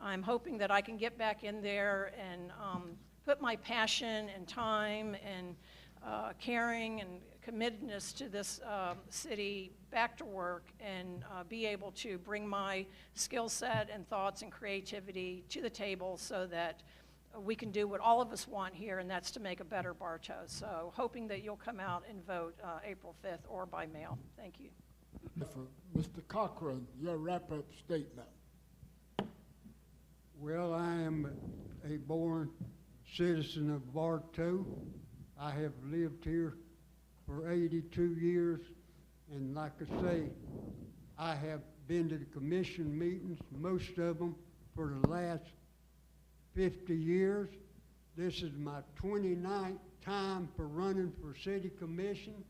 I'm hoping that I can get back in there and put my passion and time and caring and committedness to this city back to work and be able to bring my skill set and thoughts and creativity to the table so that we can do what all of us want here, and that's to make a better Bartow. So hoping that you'll come out and vote April 5th or by mail. Thank you. Mr. Cochran, your wrap-up statement. Well, I am a born citizen of Bartow. I have lived here for 82 years, and like I say, I have been to the commission meetings, most of them for the last 50 years. This is my 29th time for running for city commission,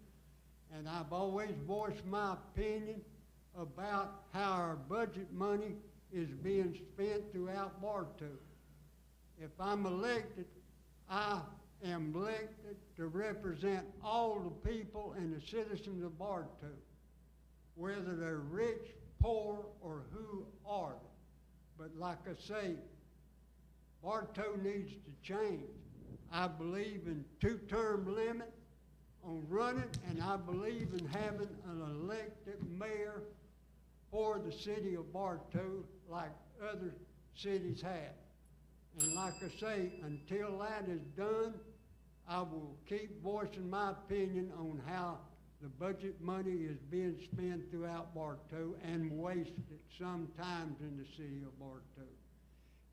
and I've always voiced my opinion about how our budget money is being spent throughout Bartow. If I'm elected, I am elected to represent all the people and the citizens of Bartow, whether they're rich, poor, or who are they. But like I say, Bartow needs to change. I believe in two-term limit on running, and I believe in having an elected mayor for the city of Bartow like other cities have. And like I say, until that is done, I will keep voicing my opinion on how the budget money is being spent throughout Bartow and wasted sometimes in the city of Bartow.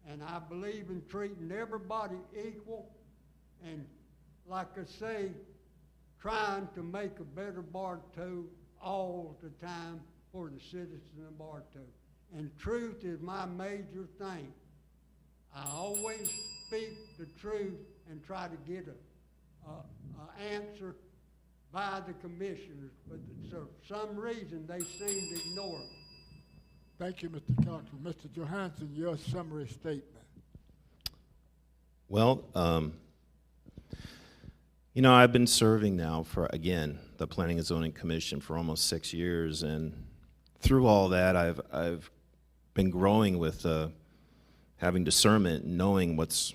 And I believe in treating everybody equal and, like I say, trying to make a better Bartow all the time for the citizens of Bartow. And truth is my major thing. I always speak the truth and try to get an answer by the commissioners, but for some reason they seem to ignore it. Thank you, Mr. Cochran. Mr. Johansson, your summary statement. Well, I've been serving now for, again, the Planning and Zoning Commission for almost 6 years, and through all that, I've been growing with having discernment, knowing what's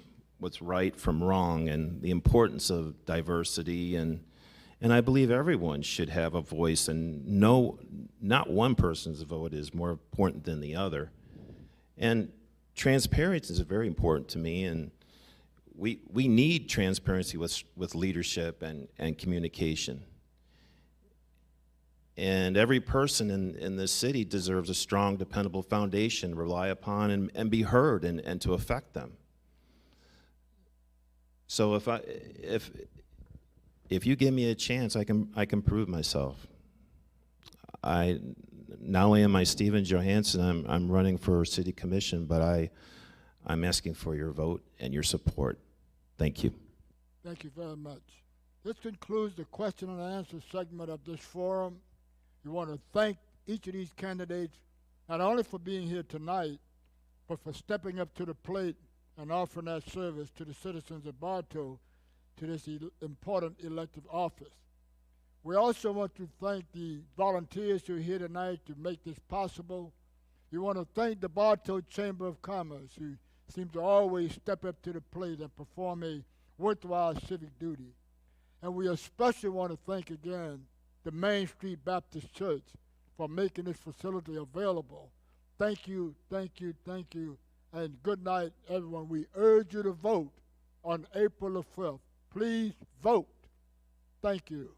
right from wrong, and the importance of diversity, and I believe everyone should have a voice, and not one person's vote is more important than the other. And transparency is very important to me, and we need transparency with leadership and communication. And every person in this city deserves a strong, dependable foundation to rely upon and be heard and to affect them. So if you give me a chance, I can prove myself. Not only am I Stephen Johansson, I'm running for city commission, but I'm asking for your vote and your support. Thank you. Thank you very much. This concludes the question and answer segment of this forum. We want to thank each of these candidates, not only for being here tonight, but for stepping up to the plate and offering that service to the citizens of Bartow to this important elective office. We also want to thank the volunteers who are here tonight to make this possible. We want to thank the Bartow Chamber of Commerce, who seem to always step up to the plate and perform a worthwhile civic duty. And we especially want to thank again the Main Street Baptist Church for making this facility available. Thank you, thank you, thank you, and good night, everyone. We urge you to vote on April the 5th. Please vote. Thank you.